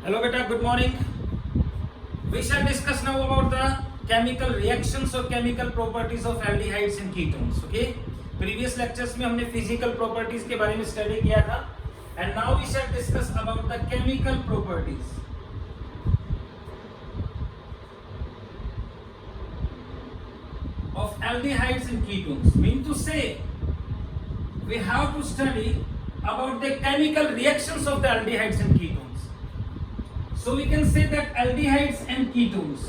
Hello beta, good morning. We shall discuss now about the chemical reactions or chemical properties of aldehydes and ketones. Okay? Previous lectures में हमने physical properties के बारे में study किया था, and now we shall discuss about the chemical properties of aldehydes and ketones. Mean to say, we have to study about the chemical reactions of the aldehydes and ketones. So we can say that aldehydes and ketones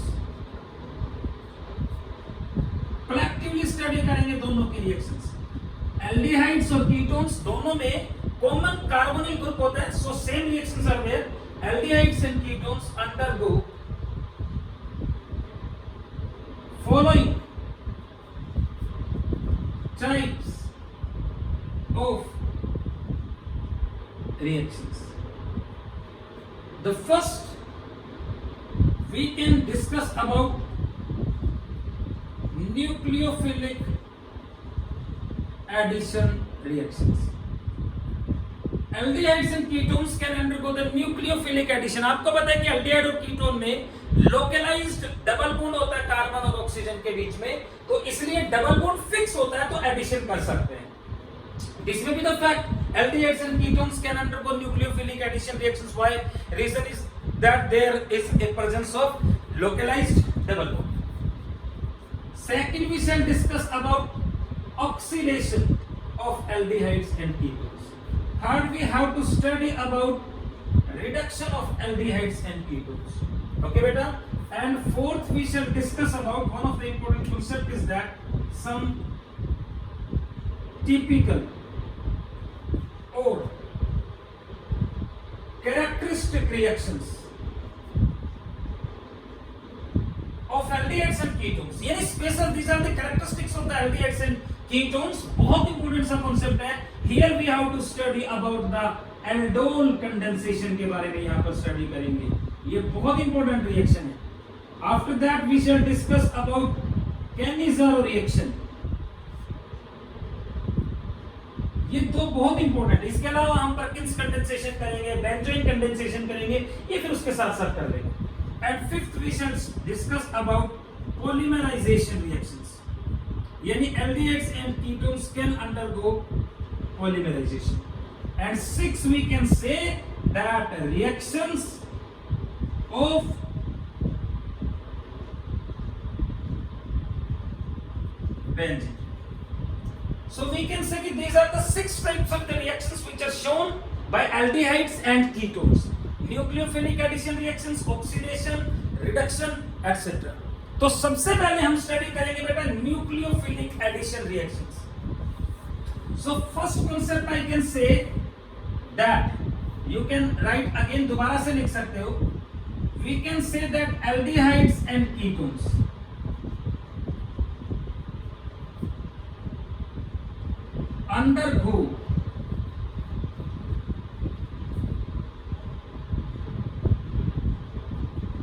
collectively study करेंगे दोनों के reactions. Aldehydes और ketones दोनों में common carbonyl group होता है, so same reactions are there. Aldehydes and ketones undergo following types of reactions. The first we can discuss about nucleophilic addition reactions. Aldehydes and ketones can undergo the nucleophilic addition. आपको पता है कि aldehyde और ketone में localized double bond होता है carbon और oxygen के बीच में, तो इसलिए डबल बॉन्ड फिक्स होता है तो एडिशन कर सकते हैं. This may be the fact. Aldehydes and ketones can undergo nucleophilic addition reactions. Why? Reason is that there is a presence of localized double bond. Second, we shall discuss about oxidation of aldehydes and ketones. Third, we have to study about reduction of aldehydes and ketones. Okay, beta? And fourth, we shall discuss about one of the important concept is that some typical or characteristic reactions of aldehydes and ketones. यानी special these are the characteristics of the aldehydes and ketones. बहुत important सा concept है. Here we have to study about the aldol condensation के बारे में यहाँ पर study करेंगे. ये बहुत important reaction है. After that we shall discuss about Cannizzaro reaction. ये दो बहुत इंपॉर्टेंट है. इसके अलावा हम परकिंस कंडेंसेशन करेंगे, बेंजोइन कंडेंसेशन करेंगे, ये फिर उसके साथ साथ कर लेंगे. And fifth we shall discuss about polymerization reactions, यानी aldehydes and ketones can undergo polymerization. And six we can say that reactions of benzene. So we can say that these are the six types of the reactions which are shown by aldehydes and ketones. Nucleophilic addition reactions, oxidation, reduction, etc. तो सबसे पहले हम study करेंगे बेटा nucleophilic addition reactions. So first concept I can say that you can write again, दोबारा से लिख सकते हो. We can say that aldehydes and ketones undergo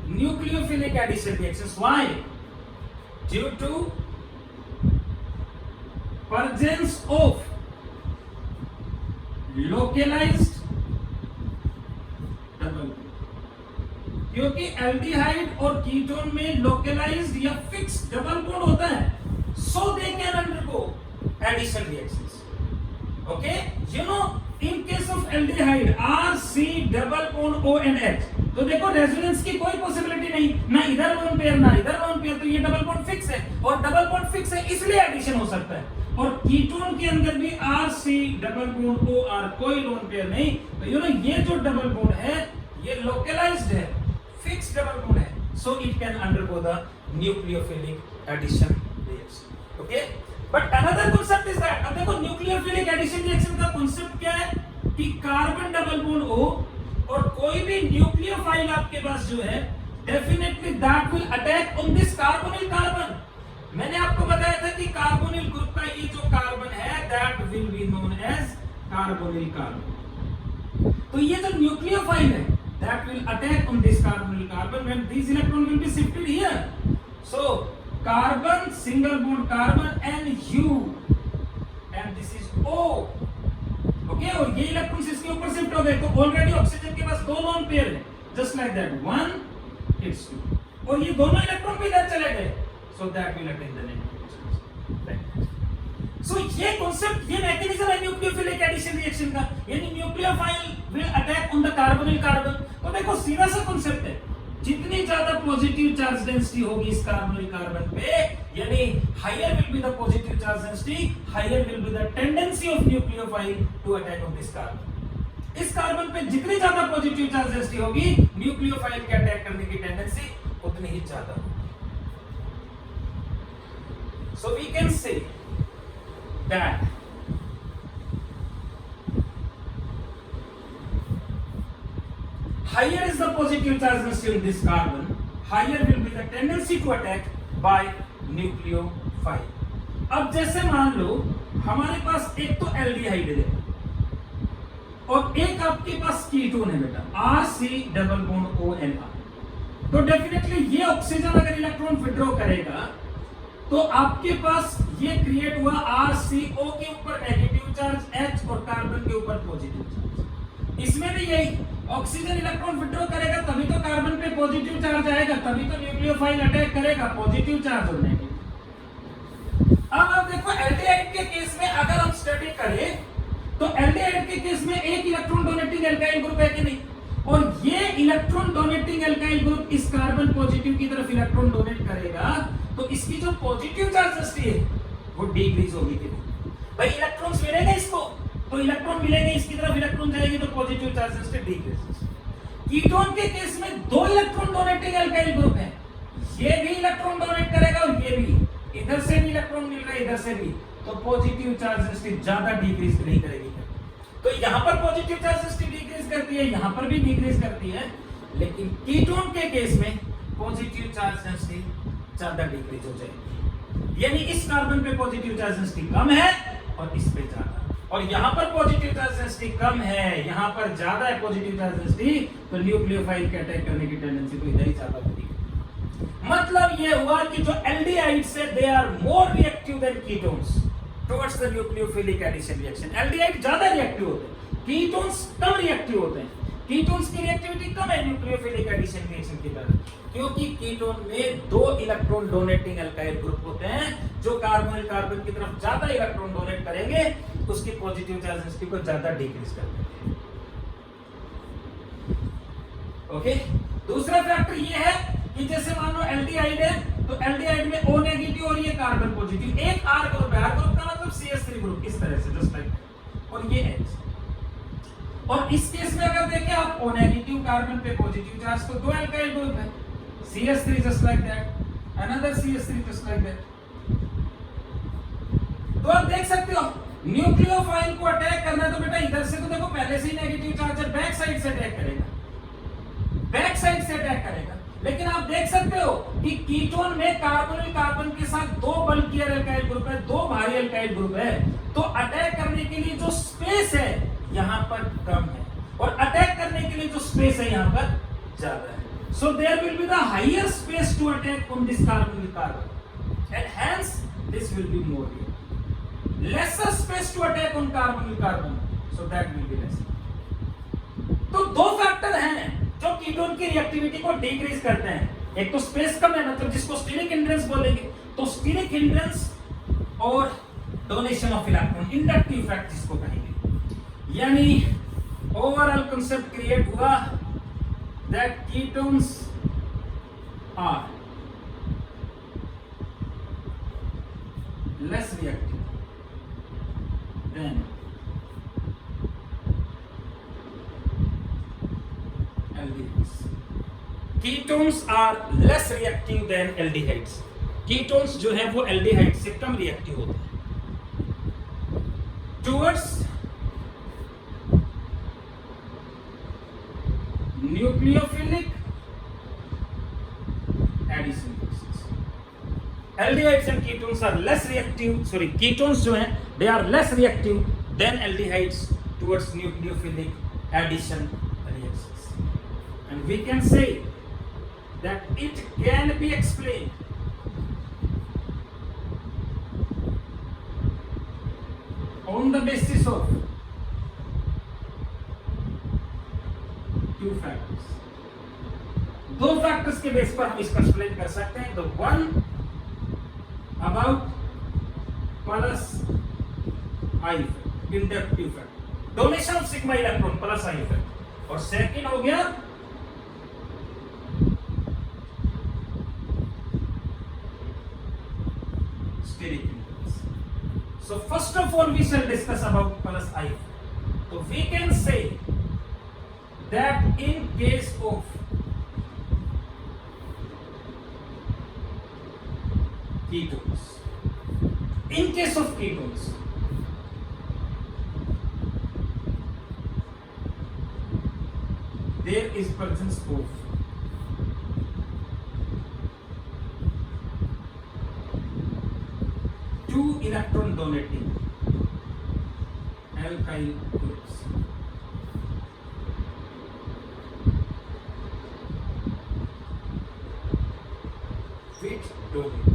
nucleophilic addition reactions. Why? Due to presence of localized double bond. क्योंकि aldehyde और ketone में localised या fixed double bond होता है, so they can undergo addition reactions. Okay, you know in case of aldehyde R C double bond O and H, तो देखो resonance की कोई पॉसिबिलिटी नहीं, ना इधर लोन पेयर ना इधर लोन पेयर, तो ये डबल बॉन्ड फिक्स है और डबल बॉन्ड फिक्स है इसलिए एडिशन हो सकता है. और कीटोन के अंदर भी R C double bond O R कोई लोन पेयर नहीं, तो यू नो ये जो डबल बॉन्ड है ये लोकलाइज्ड है, फिक्स्ड डबल बॉन्ड है, so it can undergo the nucleophilic addition reaction. Okay, but another concept is that, अब देखो न्यूक्लियोफिलिक एडिशन रिएक्शन का कॉन्सेप्ट क्या है कि कार्बन डबल बॉन्ड हो और कोई भी न्यूक्लियोफाइल आपके पास जो है definitely that will attack on this carbonyl carbon. मैंने आपको बताया था कि कार्बोनिल ग्रुप का ये जो कार्बन है that will be known as carbonyl carbon. तो ये जो न्यूक्लियोफाइल है that will attack on this carbonyl carbon when this electron will be shifted here. So carbon single bond carbon and U and this is O. Okay, और ये electrons इसके ऊपर shift हो गए तो ऑलरेडी ऑक्सीजन के पास दो लोन पेयर है. जस्ट लाइक दैट 1 hits 2 और ये दोनों इलेक्ट्रॉन भी इधर चले गए, so that will attain the negative. So ये कॉन्सेप्ट, ये मैकेनिज्म है न्यूक्लियोफिलिक एडिशन रिएक्शन का, यानी nucleophile will attack on the carbonyl carbon. तो देखो सीधा सा कॉन्सेप्ट है, जितनी ज्यादा पॉजिटिव चार्ज डेंसिटी होगी इस कार्बोनिल कार्बन पे, यानी higher will be the positive charge density, higher will be the tendency of nucleophile to attack on this carbon. इस कार्बन पे जितनी ज्यादा पॉजिटिव चार्ज डेंसिटी होगी, न्यूक्लियोफाइल के अटैक करने की टेंडेंसी उतनी ही ज्यादा होगी। So we can say that higher is the positive charge density in this carbon, higher will be the tendency to attack by nucleophile। अब जैसे मान लो हमारे पास एक तो एल्डिहाइड है और एक आपके पास कीटोन है बेटा, RC डबल बॉन्ड ONR। तो डेफिनेटली ये ऑक्सीजन अगर इलेक्ट्रॉन विड्रॉ करेगा तो आपके पास ये क्रिएट हुआ RCO के ऊपर नेगेटिव चार्ज H और कार्बन के ऊपर पॉजिटिव चार्ज। इसमें भी यही, ऑक्सीजन इलेक्ट्रॉन विड्रॉ करेगा तभी तो कार्बन पे पॉजिटिव चार्ज आएगा, तभी तो न्यूक्लियोफाइल अटैक करेगा, पॉजिटिव चार्ज और नेगेटिव। अब आप देखो एल्डिहाइड के केस में अगर हम स्टडी करें तो एल्डिहाइड के केस में एक इलेक्ट्रॉन डोनेटिंग एल्काइल ग्रुप है कि नहीं, और ये इलेक्ट्रॉन डोनेटिंग एल्काइल ग्रुप इस कार्बन पॉजिटिव की तरफ इलेक्ट्रॉन डोनेट करेगा तो इसकी जो पॉजिटिव चार्ज डेंसिटी है वो डिक्रीज होगी कि नहीं? भाई इलेक्ट्रॉन्स मिलेंगे इसको, तो इलेक्ट्रॉन मिलेंगे, इसकी तरफ इलेक्ट्रॉन जाएगी तो positive charge density decrease. Ketone के केस में दो इलेक्ट्रॉन डोनेटिंग एल्काइल ग्रुप है, ये भी इलेक्ट्रॉन डोनेट करेगा और ये भी, इधर से भी इलेक्ट्रॉन मिल रहा है इधर से भी, तो पॉजिटिव चार्ज डेंसिटी ज्यादा डिक्रीज नहीं करेगी। तो यहां पर पॉजिटिव चार्ज डेंसिटी डिक्रीज करती है, यहां पर भी डिक्रीज करती है, लेकिन कीटोन के केस में पॉजिटिव चार्ज डेंसिटी ज्यादा डिक्रीज हो जाएगी। यानी इस कार्बन पे पॉजिटिव चार्ज डेंसिटी कम है और इस पे ज्यादा, और यहां पर पॉजिटिव चार्ज डेंसिटी कम है, यहां पर ज्यादा है पॉजिटिव चार्ज डेंसिटी, तो न्यूक्लियोफाइल के अटैक करने की टेंडेंसी तो इधर ही ज्यादा होती है। मतलब ये हुआ कि जो एल्डिहाइड्स है they are more reactive than ketones towards the nucleophilic addition reaction। Aldehyde ज्यादा रिएक्टिव होते हैं, कीटोन्स कम रिएक्टिव होते हैं। कीटोन्स की रिएक्टिविटी कम है न्यूक्लियोफिलिक एडिशन रिएक्शन की तरह, क्योंकि कीटोन में दो इलेक्ट्रॉन डोनेटिंग एल्काइल ग्रुप होते हैं जो कार्बोनिल कार्बन की तरफ ज्यादा इलेक्ट्रॉन डोनेट करेंगे, उसकी पॉजिटिव चार्ज डेंसिटी को ज्यादा डिक्रीज कर देंगे। ओके, दूसरा फैक्टर ये है कि जैसे मान लो एल्डिहाइड है तो एल्डिहाइड में O नेगेटिव और ये कार्बन पॉजिटिव, एक R ग्रुप है, R ग्रुप का मतलब CH3 ग्रुप, इस तरह से जस्ट लाइक, और ये H। और इस केस में अगर देखें आप O नेगेटिव कार्बन पे पॉजिटिव चार्ज, तो दो एल्काइल ग्रुप है, CH3 just like that, another CH3 just like that. तो आप देख सकते हो न्यूक्लियोफाइल को अटैक करना है तो बेटा इधर से तो देखो पहले से ही नेगेटिव चार्ज है, बैक साइड से अटैक करेगा, बैक साइड से अटैक करेगा। लेकिन आप देख सकते हो कि कीटोन में कार्बोनिल कार्बन के साथ दो बल्कियर एल्काइल ग्रुप है, दो भारी एल्काइल ग्रुप है, तो अटैक करने के लिए जो स्पेस है यहां पर कम है और अटैक करने के लिए जो स्पेस है यहां पर ज्यादा है। So there will be the higher space to attack on this carbonyl carbon and hence this will be more reactive. Lesser space to attack on carbonyl carbon, so that will be lesser. तो दो factor हैं जो ketone की reactivity को decrease करते हैं, एक तो स्पेस कम है, मतलब जिसको स्टीरिक हिंड्रेंस बोलेंगे, तो स्टीरिक हिंड्रेंस और donation of electron, inductive effect जिसको कहेंगे। यानी ओवरऑल कांसेप्ट क्रिएट हुआ that ketones are less reactive than aldehydes। Ketones are less reactive than aldehydes। Ketones जो है वो aldehyde से कम रिएक्टिव होते हैं towards nucleophilic addition reactions। Aldehydes and ketones are less reactive, sorry, ketones जो हैं they are less reactive than aldehydes towards nucleophilic addition reactions। And we can say that it can be explained on the basis of two factors। दो factors के base पर हम इसको explain कर सकते हैं। The one about plus I effect, inductive effect, donation of sigma electron plus I effect, और second हो गया steric hindrance. So first of all we shall discuss about plus I effect. So we can say that in case of ketones, there is presence of two electron donating alkyl groups. Which donate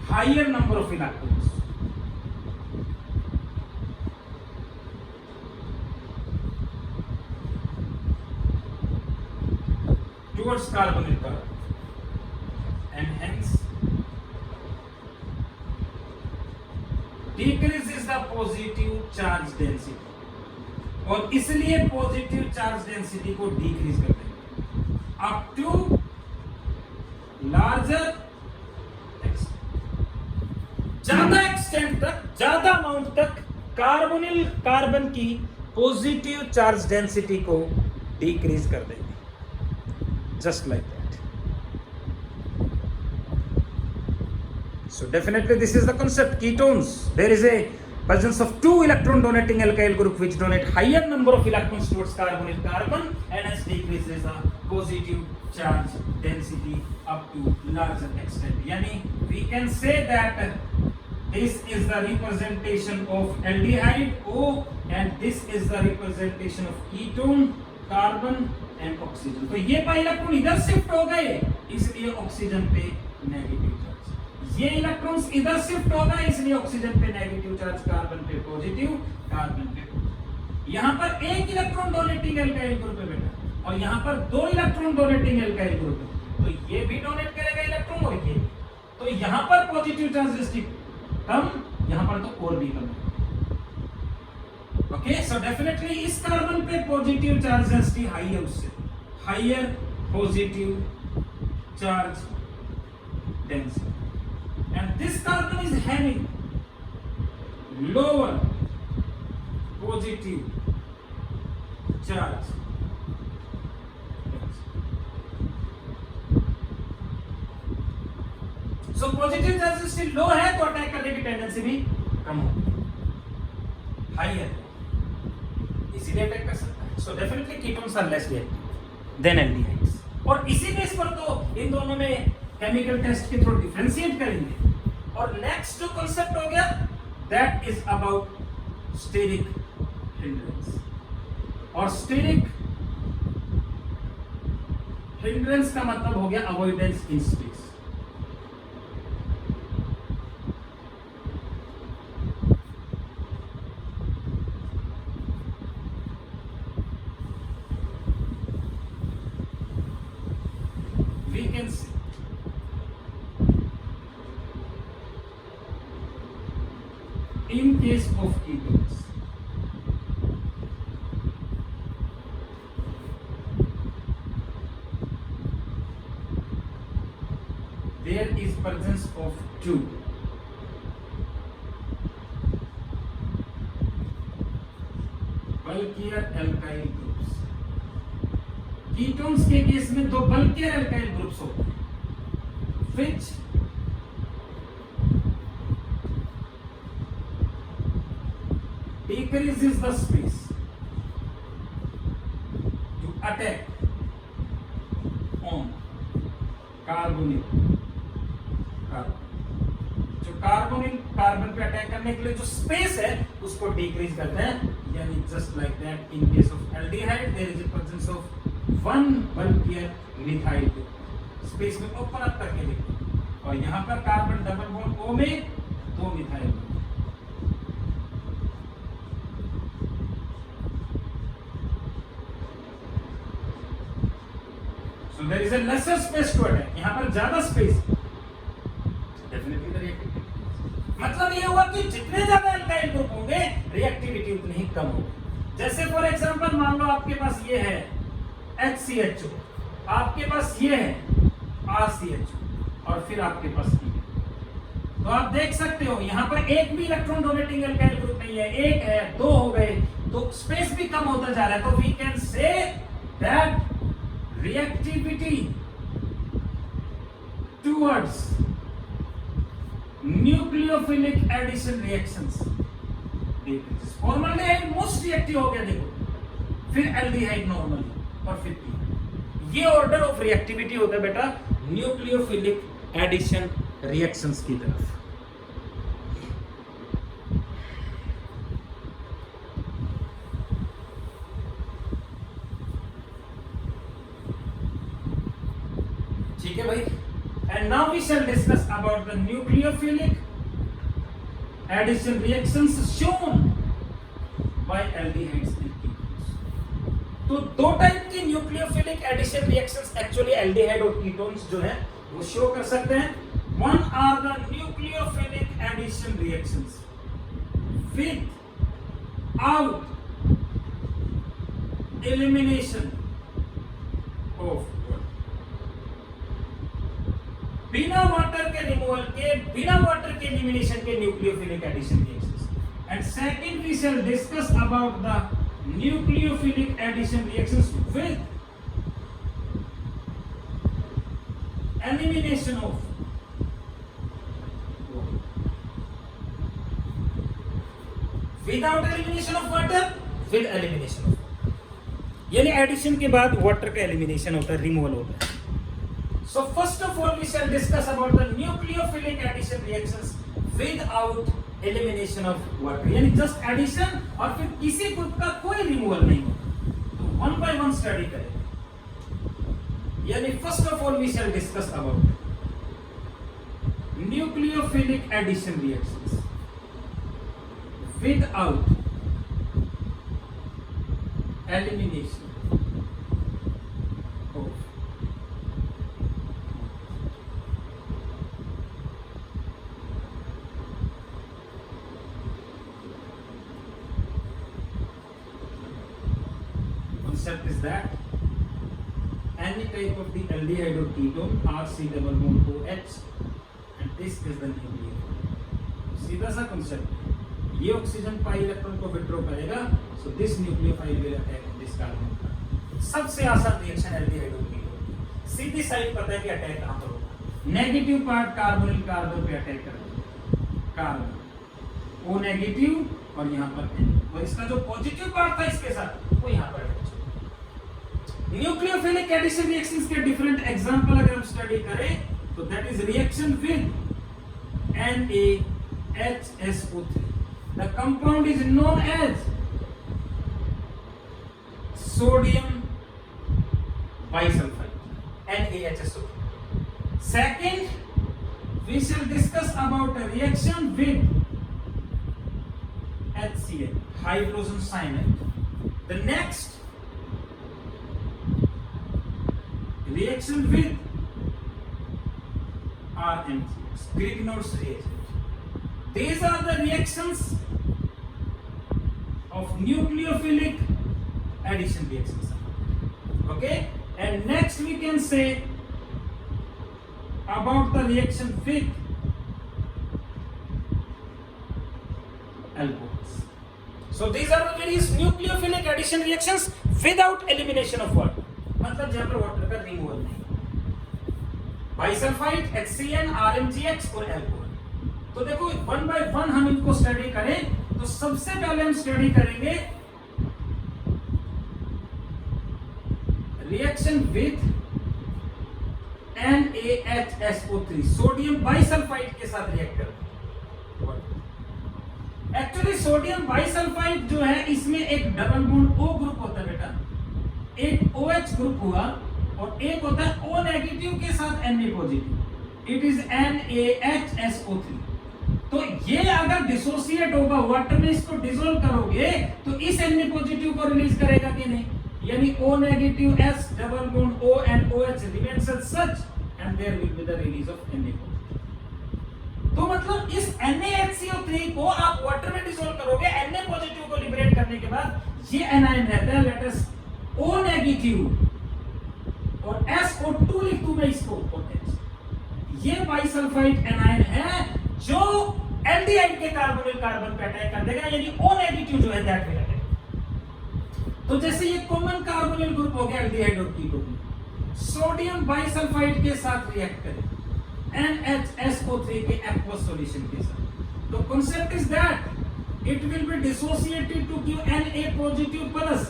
higher number of electrons towards carbonyl carbon, and hence decreases the positive charge density, और इसलिए positive charge density को decrease कर देंगे up to larger ज्यादा extent तक, ज्यादा amount तक carbonyl carbon की पॉजिटिव चार्ज डेंसिटी को डिक्रीज कर देंगे, just like that. So definitely this is the concept. Ketones, there is a presence of two electron donating alkyl group which donate higher number of electrons towards carbonyl carbon, and hence decreases the positive charge density up to larger extent. Yani we can say that this is the representation of aldehyde O, and this is the representation of ketone, carbon and oxygen. तो ये pi electron इधर shift हो गए, इसलिए oxygen पे negative charge. ये electrons इधर shift हो गए, इसलिए ऑक्सीजन पे नेगेटिव चार्ज, कार्बन पे पॉजिटिव, कार्बन पे पॉजिटिव. यहां पर एक इलेक्ट्रॉन डोनेटिंग एल्काइल ग्रुप है बेटा, और यहां पर दो इलेक्ट्रॉन डोनेटिंग एल्काइल ग्रुप है. तो ये भी डोनेट करेगा इलेक्ट्रॉन, और ये, तो यहां पर पॉजिटिव चार्ज डेंसिटी कम, यहां पर तो और भी कम. ओके, सो डेफिनेटली इस कार्बन पे पॉजिटिव चार्ज डेंसिटी हाई है, उससे higher positive charge density, and this carbon is having lower positive charge. So positive charge still low है, तो अटैक करने की टेंडेंसी भी कम होगी, हाई है, इसीलिए अटैक कर सकता है. So definitely ketones are less reactive than aldehydes. और इसी बेस पर तो इन दोनों में केमिकल टेस्ट के थ्रू डिफरेंशिएट करेंगे. और नेक्स्ट जो कांसेप्ट हो गया, that is about steric hindrance. और स्टेरिक हिंड्रेंस का मतलब हो गया avoidance in space. We can see in case of ketones, there is presence of two bulkier alkyl groups. ketones के केस में दो bulkier alkyl groups होते हैं, which decreases the space to attack on carbonyl carbon. जो carbonyl carbon पे attack करने के लिए जो स्पेस है उसको डिक्रीज करते हैं. यानी just like that in case of aldehyde there is a presence of one bulkier methyl group. Space में ओपन अप करके देखो, और यहाँ पर कार्बन डबल बॉन्ड O में दो methyl group. There is a lesser space to attack, यहां पर ज्यादा स्पेस, डेफिनेटली द रिएक्टिविटी, मतलब ये हुआ कि जितने ज्यादा अल्काइल ग्रुप होंगे रिएक्टिविटी उतनी ही कम होगी। जैसे फॉर एग्जांपल मान लो आपके पास ये है HCHO, आपके पास ये है RCHO और फिर आपके पास ये, तो आप देख सकते हो यहां पर एक भी इलेक्ट्रॉन डोनेटिंग अल्काइल ग्रुप नहीं है, एक है, दो हो गए, तो स्पेस भी कम होता जा रहा है। तो we can say that reactivity towards nucleophilic addition reactions, formaldehyde most reactive हो गया देखो, फिर एल्डिहाइड नॉर्मली और फिर पी। ये ऑर्डर ऑफ रिएक्टिविटी होता है बेटा न्यूक्लियोफिलिक एडिशन रिएक्शंस की तरफ। ठीक है भाई, and now we shall discuss about the nucleophilic addition reactions shown by aldehydes and ketones। तो दो टाइप की nucleophilic addition reactions actually aldehyde और कीटोन्स जो है वो शो कर सकते हैं। One are the nucleophilic addition reactions without elimination of, बिना वाटर के रिमूवल के, बिना वाटर के एलिमिनेशन के nucleophilic addition reactions. And second we shall discuss about the nucleophilic addition reactions with elimination of, without elimination of water, with elimination of, यानी addition के बाद water का एलिमिनेशन होता है, रिमूवल होता है। So first of all we shall discuss about the nucleophilic addition reactions without elimination of water, यानी just addition और फिर किसी ग्रुप का कोई रिमूवल नहीं होता। तो वन बाय वन स्टडी करेंगे। यानी first of all we shall discuss about nucleophilic addition reactions without elimination of concept is that any type of the aldehyde or ketone RC double bond OH and this is the nucleophile। सीधा सा concept, ये oxygen pi electron को withdraw करेगा, so this nucleophile will attack on this carbon. सबसे आसान reaction aldehyde और ketone, सीधी side पता है कि अटैक कहां पर होगा, नेगेटिव पार्ट कार्बोनिल कार्बन पे अटैक करेगा, कार्बन ओ नेगेटिव और यहां पर N, और इसका जो पॉजिटिव पार्ट था इसके साथ वो यहां पर अटैच। न्यूक्लियोफिलिक एडिशन रिएक्शंस के डिफरेंट एग्जांपल अगर हम स्टडी करें तो that is reaction with NaHSO3, the compound is known as sodium bisulfite, NaHSO3। Second, we shall discuss about a reaction with HCl, hydrogen cyanide। The next reaction with RMG, Grignard's reagent। These are the reactions of nucleophilic addition reactions, okay। And next we can say about the reaction with alcohols। So these are the various nucleophilic addition reactions without elimination of water, मतलब जहां पर water का removal नहीं, bisulphide, HCN, RMGX और alcohol. तो देखो one by one हम इनको स्टडी करें तो सबसे पहले हम स्टडी करेंगे reaction with NaHSO3, sodium bisulphite के साथ रिएक्ट करेंगे। एक्चुअली सोडियम बाइसल्फाइड जो है इसमें एक डबल बॉन्ड O ग्रुप होता है बेटा, एक OH ग्रुप हुआ और एक होता है O नेगेटिव के साथ Na positive, it is NaHSO3। तो ये अगर डिसोसिएट होगा वाटर में, इसको डिसॉल्व करोगे तो इस Na पॉजिटिव को रिलीज करेगा कि नहीं, यानी O negative S double bond O and OH remains as such and there will be the release of Na positive। तो मतलब इस NaHCO3 को आप वाटर में डिसॉल्व करोगे, Na पॉजिटिव को लिबरेट करने के बाद ये एनायन रहता है, लेट अस O नेगेटिव और SO2 लिख दूं मैं इसको OH। ये बाइसल्फाइड एनायन है जो एल्डिहाइड के कार्बोनिल कार्बन पे अटैक कर देगा, यानी O नेगेटिव जो है दैट विल अटैक। तो जैसे ये कॉमन कार्बोनिल ग्रुप हो गया एल्डिहाइड और कीटोन, सोडियम बाइसल्फाइड के साथ रिएक्ट करे NHSO3 के एक्वस सॉल्यूशन के साथ, तो concept is that it will be dissociated to give Na positive plus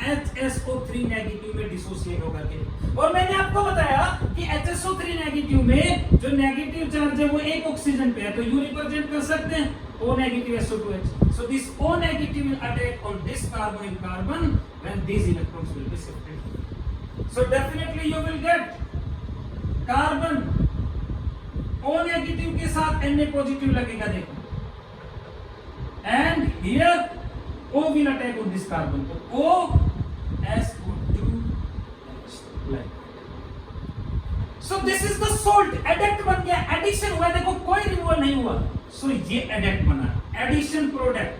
HSO3 negative में डिसोसिएट होगा के। और मैंने आपको बताया कि HSO3 नेगेटिव में जो नेगेटिव चार्ज है वो एक ऑक्सीजन पे है, तो यू रिप्रेजेंट कर सकते हैं O negative SO2H। So this O negative will attack on this carbonyl carbon when these electrons will be shifted। So definitely you will get carbon O negative के साथ Na positive लगेगा, देखो, and here O will attack on this carbon, तो O SO2H like। So this is the salt, adduct बन गया, addition हुआ, देखो कोई रिमूवल नहीं हुआ, so ये adduct बना, addition product,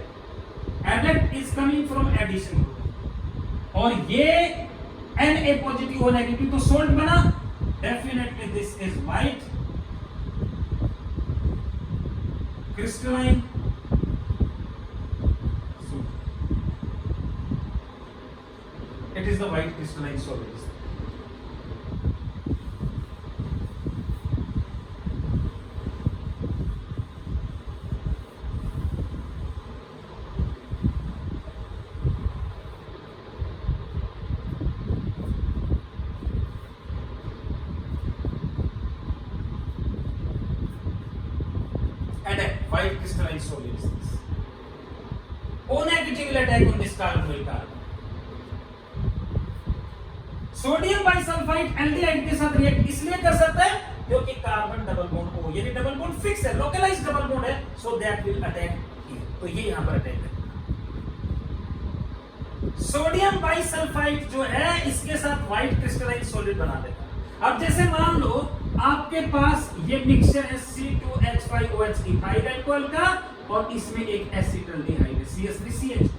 adduct is coming from addition, और ये Na positive O negative तो salt बना, definitely this is white crystalline salt, it is the white crystalline solid। White crystalline solid is this। O negative will attack on this carbonyl carbon। Sodium bisulphide aldehyde के साथ react इसलिए कर सकता है क्योंकि carbon double bond O, यानी double bond fix है, localised double bond है, so that will attack here, तो ये यहां पर अटैक है। सोडियम बाइसल्फाइड जो है इसके साथ व्हाइट क्रिस्टलाइन सॉलिड बना देता है। अब जैसे मान लो आपके पास ये मिक्सचर है C2H5OH इथाइल अल्कोहल का और इसमें एक एसिटल्डिहाइड है CH3CH।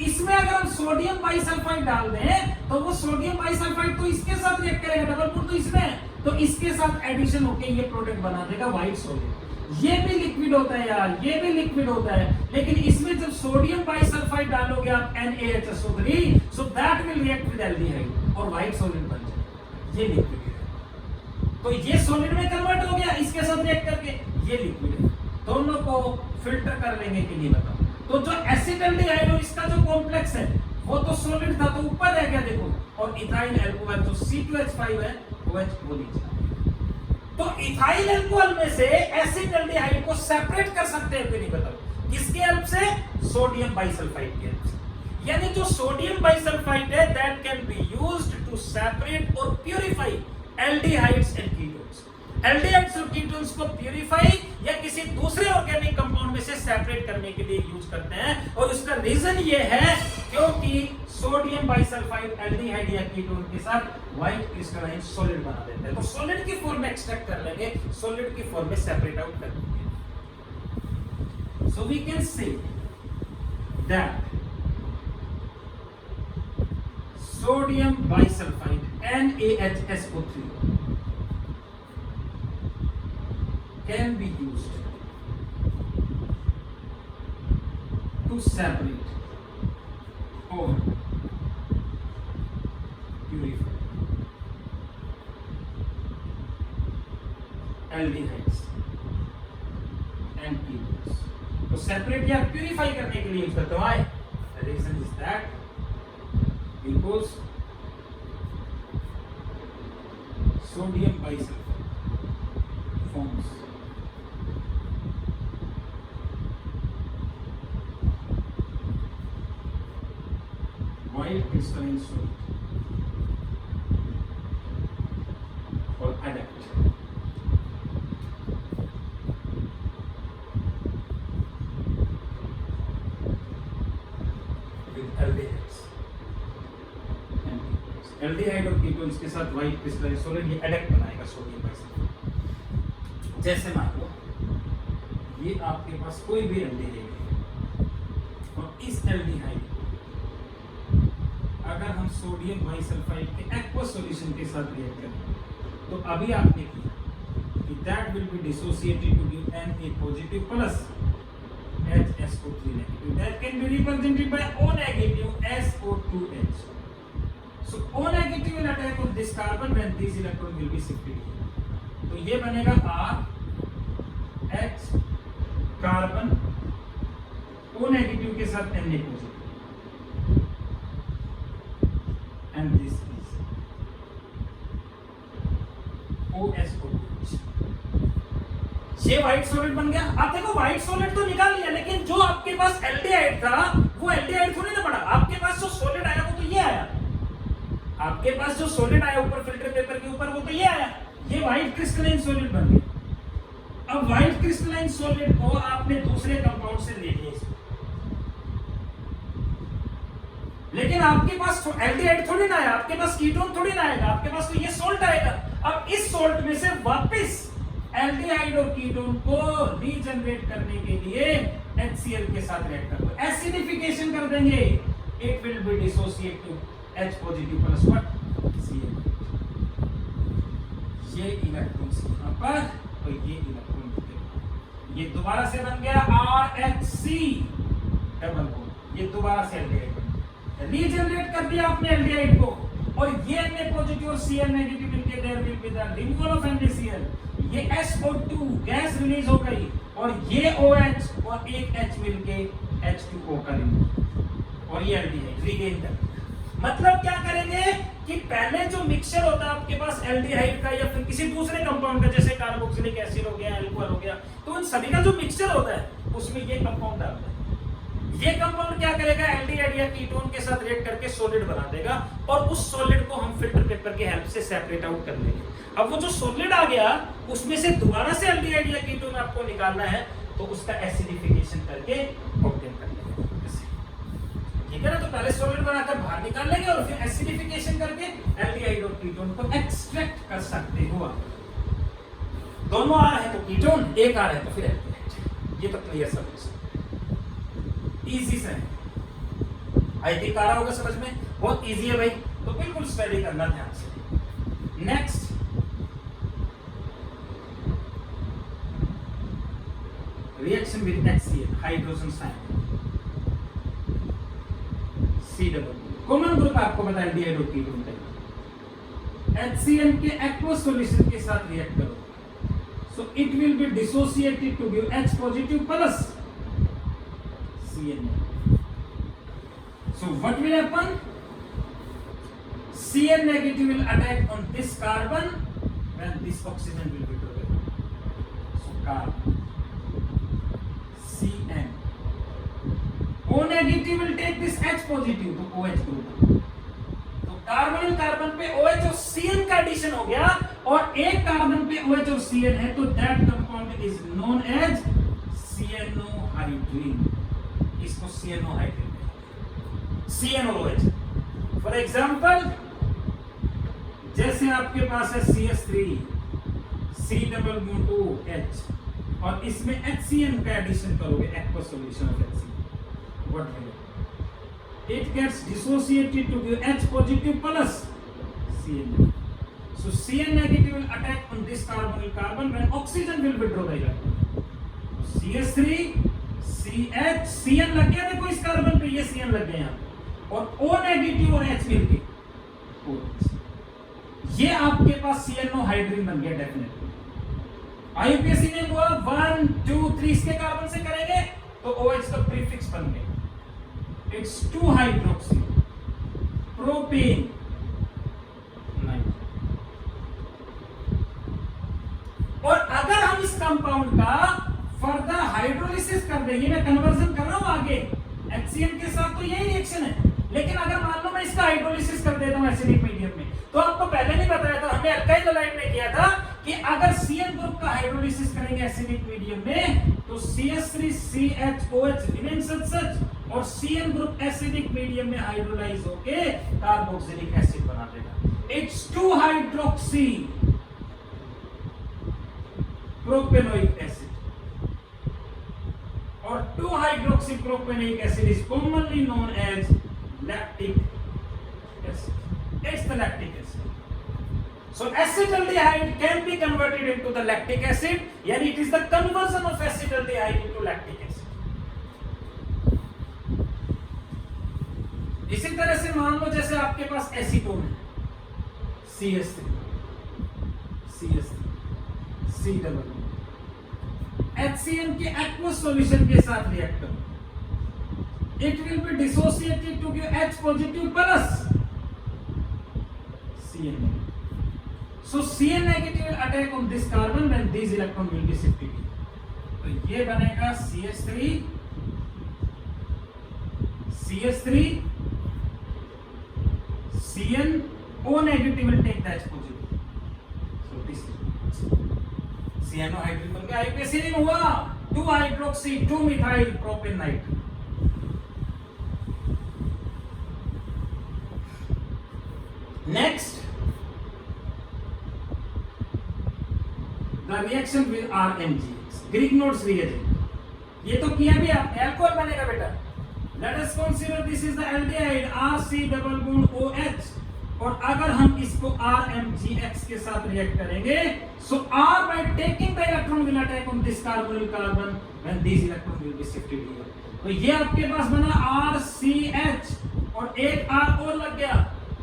इसमें अगर हम सोडियम बाइसल्फाइड डाल दें तो वो सोडियम बाइसल्फाइड तो इसके साथ रिएक्ट करेगा, डबल बॉन्ड तो इसमें है, तो इसके साथ एडिशन होके ये प्रोडक्ट बना देगा व्हाइट सॉलिड। ये भी लिक्विड होता है यार, ये भी लिक्विड होता है, लेकिन इसमें जब सोडियम बाइसल्फाइड डालोगे आप NaHSO3 so that will react with aldehyde और व्हाइट सॉलिड बन जाएगा। ये लिक्विड है, तो ये सॉलिड में कन्वर्ट हो गया इसके साथ रिएक्ट करके, ये लिक्विड है। दोनों को फिल्टर कर लेने के लिए बताओ, तो जो एसिटल्डिहाइड और इसका जो कॉम्प्लेक्स है वो तो सॉलिड था तो ऊपर रह गया देखो, और इथाइल अल्कोहल जो C2H5 है OH वो नीचे। तो इथाइल अल्कोहल में से एसिटल्डिहाइड को सेपरेट कर सकते हैं कि नहीं बताओ, किसके हेल्प से? सोडियम बाइसल्फाइड के हेल्प से। यानी जो सोडियम बाइसल्फाइड है that can be used to separate और purify aldehydes and ketones. Aldehydes और कीटोन्स को प्यूरिफाई या किसी दूसरे ऑर्गेनिक कंपाउंड में से सेपरेट करने के लिए यूज करते हैं, और उसका रीजन ये है क्योंकि सोडियम बाइसल्फाइड एल्डिहाइड या कीटोन के साथ व्हाइट क्रिस्टलाइन सॉलिड बना देता है। तो सॉलिड की फॉर्म में एक्सट्रैक्ट कर लेंगे, सॉलिड की फॉर्म में सेपरेट आउट कर देंगे। So we can say that sodium bisulphite NaHSO3 can be used to separate or purify aldehydes and ketones। तो सेपरेट या प्यूरिफाई करने के लिए यूज करते हैं। The reason is that because sodium bisulfite forms white crystalline solid called adduct with aldehydes aldehyde और ketones के साथ व्हाइट क्रिस्टलाइन सॉलिड ये एडेक्ट बनाएगा सोडियम बाइसल्फाइड। जैसे मान लो ये आपके पास कोई भी एल्डिहाइड है और इस एल्डिहाइड अगर हम सोडियम बाइसल्फाइड के एक्वस सॉल्यूशन के साथ रिएक्ट करें तो अभी आपने किया कि that will be dissociated to give Na positive plus HSO3 negative that can be represented by O negative SO2H. So O negative will attack on this carbon when these electrons will be shifted. तो ये बनेगा R H carbon O negative के साथ Na positive and this is OSO2H. ये white solid बन गया। आप देखो व्हाइट सॉलिड तो निकाल लिया, लेकिन जो आपके पास एल्डिहाइड था वो एल्डिहाइड थोड़ी ना पड़ा। आपके पास जो सॉलिड आया वो तो ये आया, आपके पास जो सॉलिड आया ऊपर फिल्टर पेपर के ऊपर वो तो ये आया, ये व्हाइट क्रिस्टलाइन सॉलिड बन गया। अब व्हाइट क्रिस्टलाइन सॉलिड को आपने दूसरे कंपाउंड से ले लिया, लेकिन आपके पास एल्डिहाइड थोड़ी ना आया, आपके पास कीटोन थोड़ी ना आएगा, आपके पास तो ये सॉल्ट आएगा। अब इस सॉल्ट में से वापस एल्डिहाइड और कीटोन को रीजनरेट करने के लिए HCl के साथ रिएक्ट कर दो, एसिडिफिकेशन कर देंगे, it will be dissociate to H positive plus what Cl। ये इलेक्ट्रॉन यहां पर और ये इलेक्ट्रॉन ये दोबारा से बन गया RHC डबल बॉन्ड, ये दोबारा से एल्डिहाइड बन गया, रीजनरेट कर दिया आपने एल्डिहाइड को, और ये Na पॉजिटिव और Cl नेगेटिव मिलके there will be the removal of NaCl, ये SO2 गैस रिलीज हो गई और ये OH और एक H मिलके H2O का रिमूव, और ये एल्डिहाइड रीगेन कर। मतलब क्या करेंगे कि पहले जो मिक्सचर होता है आपके पास एल्डिहाइड का या फिर किसी दूसरे कंपाउंड का, जैसे कार्बोक्सिलिक एसिड हो गया, अल्कोहल हो गया, तो उन सभी का जो मिक्सचर होता है उसमें ये कंपाउंड डालता है। ये कंपाउंड क्या करेगा, एल्डिहाइड या कीटोन के साथ रिएक्ट करके सॉलिड बना देगा, और उस सॉलिड को हम फिल्टर पेपर की हेल्प से सेपरेट आउट कर लेंगे। अब वो जो सॉलिड आ गया उसमें से दोबारा से एल्डिहाइड या कीटोन आपको निकालना है, तो उसका एसिडिफिकेशन करके ऑब्टेन कर लेंगे, ठीक है ना। तो पहले सॉलिड बनाकर बाहर निकाल लेंगे और फिर एसिडिफिकेशन करके एल्डिहाइड और कीटोन को एक्सट्रैक्ट कर सकते हो। दोनों आ रहे हैं तो कीटोन, एक आ रहा है तो फिर एल्डिहाइड। ये तो क्लियर सॉल्यूशन, इजी से आई थिंक आ रहा होगा समझ में, बहुत इजी है भाई, तो बिल्कुल स्टडी करना ध्यान से। Next reaction with HCl hydrogen sign C double common group आपको बता एल्डिहाइड और कीटोन का। HCl के एक्वस सॉल्यूशन के साथ रिएक्ट करो, so it will be dissociated to give H positive plus Cl। So what will happen? Cl negative will attack on this carbon when this oxygen will be together. So carbon Cn. O negative will take this H positive to OH group. तो carbon carbon पे OH और Cn का addition हो गया, और एक carbon पे OH और Cn है, तो that compound is known as cyanohydrin। इसको cyanohydrin CN और OH। फॉर एग्जाम्पल जैसे आपके पास है CH3 C double bond OH, और इसमें HCN का एडिशन करोगे, aqueous solution of HCN, what will it gets dissociated to give H positive plus Cn। सो Cn negative will attack on this carbonyl carbon when oxygen will withdraw the electron. CH3 CH Cn लग गया, देखो इस carbon पे ये Cn लग गया यहाँ, और O नेगेटिव और H मिलके OH, ये आपके पास cyanohydrin बन गया डेफिनेटली। आईयूपीएसी ने हुआ 1 2 3 इसके कार्बन से करेंगे तो OH का प्रीफिक्स बन गया, इट्स 2 हाइड्रोक्सी प्रोपेन 9। और अगर हम इस कंपाउंड का फर्दर हाइड्रोलिसिस कर देंगे, मैं कन्वर्जन कर रहा हूं आगे, HCl के साथ तो यही रिएक्शन है, लेकिन अगर मान लो मैं इसका हाइड्रोलिसिस कर देता हूं एसिडिक मीडियम में, तो आपको पहले नहीं बताया था, हमने अल्काइल हैलाइड में किया था कि अगर Cl ग्रुप का हाइड्रोलिसिस करेंगे एसिडिक मीडियम में, तो CH3CHOH रिमेन सच और CN ग्रुप एसिडिक मीडियम में हाइड्रोलाइज होके कार्बोक्सिलिक एसिड बना देगा। इट्स 2 हाइड्रोक्सी प्रोपेनोइक एसिड और 2 hydroxy propanoic acid is commonly known as lactic acid. It's the lactic acid. So acetaldehyde can be converted into the lactic acid, यानी it is the conversion of acetaldehyde into lactic acid। इसी तरह से मान लो जैसे आपके पास acetone है, CH3, C double HCN के aqueous solution के साथ रिएक्ट करो, it will be dissociated to give H positive plus CN negative। So CN negative will attack on this carbon when these electron will be shifted। तो ये बनेगा CH3, CN O negative will take the H positive। So this CNO hydrogen बन गया, आइपेसिलिन हुआ 2 hydroxy 2 methyl propanenitrile. Next the reaction with RMGX, Grignard's reagent। ये तो किया भी आपने, अल्कोहल बनेगा बेटा। Let us consider this is the aldehyde RC double bond OH, और अगर हम इसको RMGX के साथ रिएक्ट करेंगे, so R by taking the electron will attack on this carbonyl carbon when these electron will be shifted here। तो ये आपके पास बना RCH और एक R और लग गया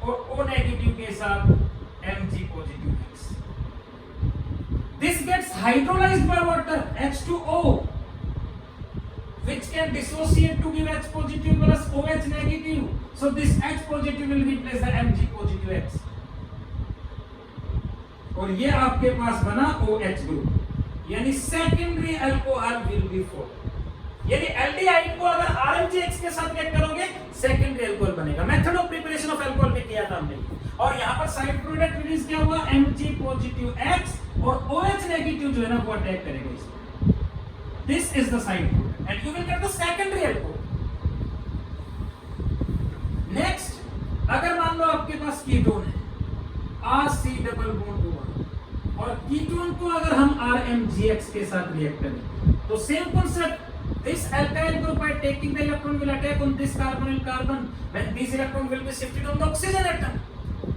और O नेगेटिव के साथ Mg positive X। This gets hydrolyzed by water H2O, which can dissociate to give H positive plus OH negative। So this H positive will replace the Mg positive X, और ये आपके पास बना OH group, यानी secondary alcohol will be form. यानी aldehyde को अगर RMGX के साथ रिएक्ट करोगे सेकेंडरी अल्कोहल बनेगा। Method of preparation of alcohol में किया था हमने, और यहाँ पर साइड प्रोडक्ट रिलीज क्या हुआ, Mg पॉजिटिव X, और OH नेगेटिव जो है ना वो अटैक करेगा इसको। This is the side product and you will get the secondary alcohol. Next, अगर मान लो आपके पास कीटोन है RC डबल बॉन्ड O1, और कीटोन को अगर हम RMGX के साथ रिएक्ट करें तो same concept, this alkyl group by taking the electron will attack on this carbonyl carbon when this electron will be shifted on the oxygen atom।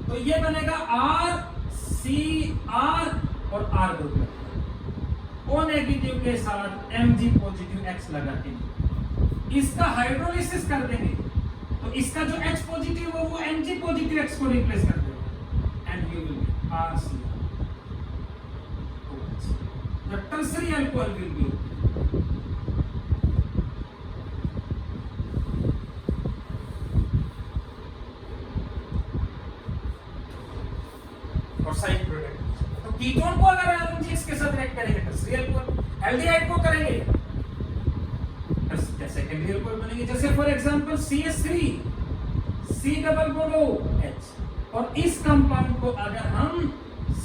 तो ये बनेगा RCR और R ग्रुप O नेगेटिव के साथ Mg positive X लगा के इसका hydrolysis कर देंगे, तो इसका जो H पॉजिटिव हो वो Mg पॉजिटिव X को रिप्लेस कर देगा and you will RCR। The tertiary alcohol will be और साइड प्रोडक्ट। तो कीटोन को अगर RMGX के साथ रिएक्ट करेंगे टर्शियरी अल्कोहल, एल्डिहाइड को करेंगे सेकेंडरी अल्कोहल बनेंगे। जैसे for example CH3 C double bond OH, और इस कंपाउंड को अगर हम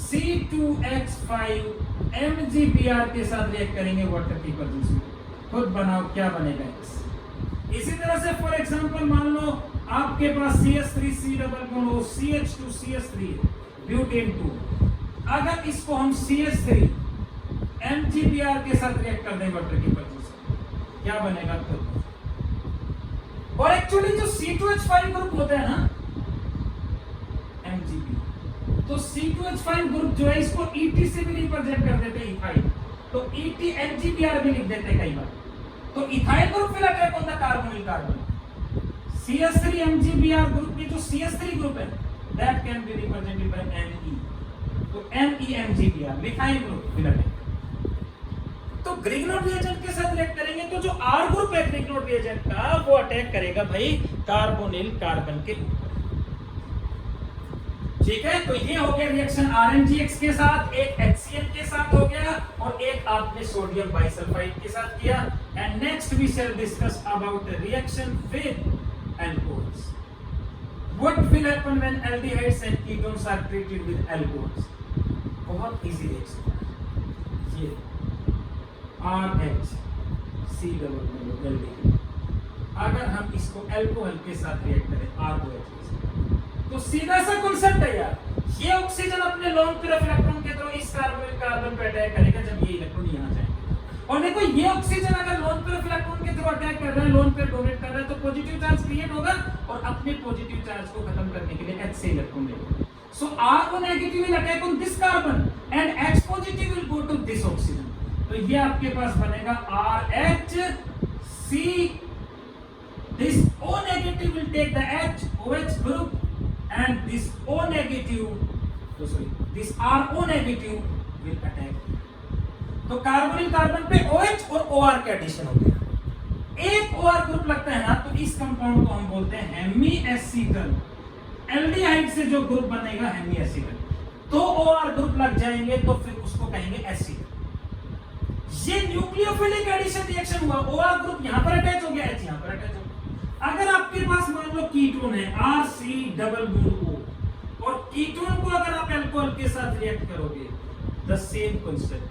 C2H5 MgBr के साथ रिएक्ट करेंगे वाटर की प्रेजेंस में, खुद बनाओ क्या बनेगा X। इसी तरह से फॉर एग्जांपल मान लो आपके पास CH3 C double bond O CH2 CH3 butane 2, अगर इसको हम CH3 MgBr के साथ रिएक्ट कर दें वाटर की प्रेजेंस में, क्या बनेगा खुद। और एक्चुअली जो C2H5 ग्रुप होता है ना MgBr, तो C2H5 ग्रुप जो है इसको ET से भी रिप्रेजेंट कर देते हैं इथाइल, तो ET MgBr भी लिख देते हैं कई बार। तो ethyl group will attack on the carbonyl carbon. CH3 MgBr group में जो CH3 ग्रुप है that can be represented by Me, तो MeMgBr methyl group will attack. तो ग्रिग्नार्ड रिएजेंट के साथ रिएक्ट करेंगे तो जो R ग्रुप है ग्रिग्नार्ड रिएजेंट का वो अटैक करेगा भाई कार्बोनिल कार्बन के ऊपर। ठीक है, तो ये हो गया रिएक्शन RMGX के साथ, एक HCl के साथ हो गया, और एक आपने सोडियम बाइसल्फाइड के साथ किया। And next we shall discuss about the reaction with alcohols. What will happen when aldehydes and ketones are treated with alcohols. बहुत इजी रिएक्शन है ये। RH C डबल एल्डिहाइड अगर हम इसको अल्कोहल के साथ रिएक्ट करें R2H के साथ, तो सीधा सा कॉन्सेप्ट है यार, ये ऑक्सीजन अपने लोन पेयर ऑफ इलेक्ट्रॉन के थ्रू इस कार्बन पे अटैक करेगा जब ये इलेक्ट्रॉन यहाँ जाएंगे। और देखो ये ऑक्सीजन अगर लोन पेयर ऑफ इलेक्ट्रॉन के थ्रू अटैक कर रहा है, लोन पेयर डोनेट कर रहा है, तो पॉजिटिव चार्ज क्रिएट होगा और अपने पॉजिटिव चार्ज को खत्म करने के लिए H से इलेक्ट्रॉन लेगा। So R1 negative will attack on this carbon and H positive will go to this oxygen. तो ये आपके पास बनेगा RH C, this O negative will take the H OH group and this O negative, this RO negative will attack. तो carbonyl carbon पे OH और OR के addition हो गया, एक OR ग्रुप लगता है ना, तो इस कंपाउंड को हम बोलते हैं हेमी एसिटल। एल्डिहाइड से जो ग्रुप बनेगा हेमी एसिटल, तो OR ग्रुप लग जाएंगे तो फिर उसको कहेंगे एसिड। ये न्यूक्लियोफिलिक एडिशन रिएक्शन हुआ, OR ग्रुप यहां पर अटैच हो गया, H यहां पर अटैच हो गया। अगर आपके पास मान लो कीटोन है RC डबल बॉन्ड O, और कीटोन को अगर आप अल्कोहल के साथ रिएक्ट करोगे, the same concept,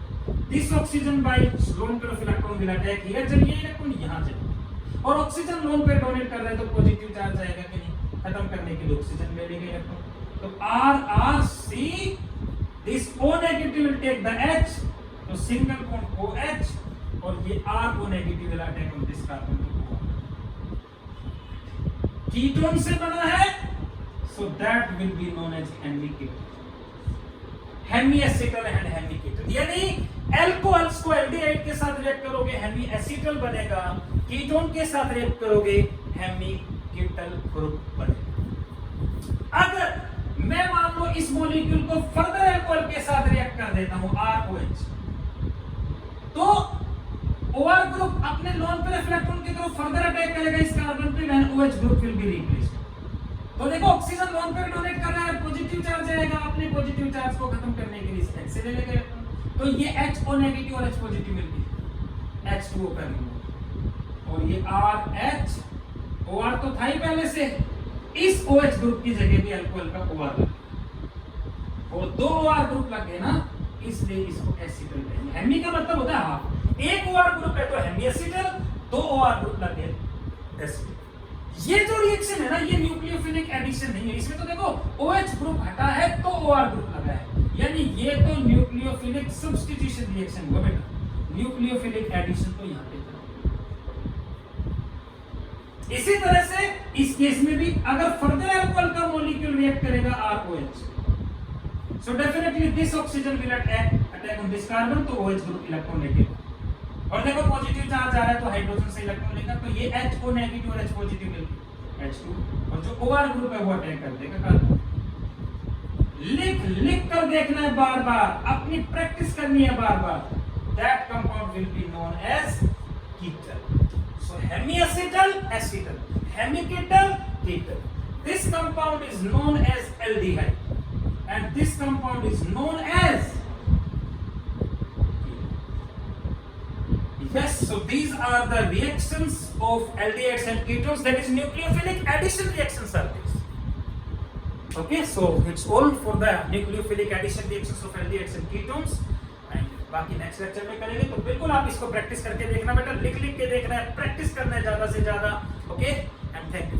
this oxygen by lone pair of electron will attack here, जब ये इलेक्ट्रॉन यहां जाए और ऑक्सीजन लोन पेयर डोनेट कर रहा है तो पॉजिटिव चार्ज आएगा कि नहीं, खत्म करने के लिए ऑक्सीजन ले लेंगे इलेक्ट्रॉन। तो RC, this O negative will take the H, तो सिंगल बॉन्ड OH, और ये RO negative will attack on this carbon. Ketone से बना है, so that will be known as hemiketone, hemi acetal and hemiketal. यानी alcohols को aldehyde के साथ रिएक्ट करोगे हेमी एसिटल बनेगा, कीटोन के साथ रिएक्ट करोगे हेमीकेटल ग्रुप बनेगा। अगर मैं मान लो इस मॉलिक्यूल को फर्दर अल्कोहल के साथ रिएक्ट कर देता हूं ROH, तो OR ग्रुप अपने लोन पेयर ऑफ इलेक्ट्रॉन की तरफ फर्दर अटैक करेगा इस कार्बन पे, when OH group will be replaced. तो देखो ऑक्सीजन लोन पेयर डोनेट कर रहा है, पॉजिटिव चार्ज आएगा, अपने पॉजिटिव चार्ज को खत्म करने के लिए H से ले लेगा, तो ये HO नेगेटिव और H पॉजिटिव मिल गई, H2O का रिमूव, और ये RH, OR तो था ही पहले से, इस OH ग्रुप की जगह भी अल्कोहल का OR लगा, और दो OR ग्रुप लगे ना, इसलिए इसको एसिटल कहेंगे। हेमी का मतलब होता है हाफ, एक OR ग्रुप है तो हेमी एसिटल, दो OR ग्रुप लगे एसिटल। ये जो रिएक्शन है ना, ये न्यूक्लियोफिलिक एडिशन नहीं है, इसमें तो देखो OH ग्रुप हटा है तो OR ग्रुप लगा है, यानी ये तो न्यूक्लियोफिलिक सब्स्टिट्यूशन रिएक्शन हुआ बेटा, न्यूक्लियोफिलिक एडिशन तो यहां पे था। इसी तरह से इस केस में भी अगर फर्दर अल्कोहल का मॉलिक्यूल रिएक्ट करेगा ROH, so definitely this oxygen will attack on this carbon, तो OH ग्रुप इलेक्ट्रॉन लेके, और देखो पॉजिटिव चार्ज आ रहा है तो हाइड्रोजन से इलेक्ट्रॉन लेगा, तो ये HO नेगेटिव और H पॉजिटिव मिलके H2, और जो OR ग्रुप है वो अटैक कर देगा कार्बन। लिख कर देखना है बार बार, अपनी प्रैक्टिस करनी है बार बार। That compound will be known as ketal. So hemiacetal acetal, hemiketal ketal. This compound is known as aldehyde and this compound is known as, yes, so these are the reactions of aldehydes and ketones, that is nucleophilic addition reactions are these. Okay, so it's all for the nucleophilic addition reactions of aldehydes and ketones, and बाकी next lecture में करेंगे। तो बिल्कुल आप इसको practice करके देखना बेटा, लिख के देखना है, प्रैक्टिस करना है ज्यादा से ज्यादा। Okay, and thank you.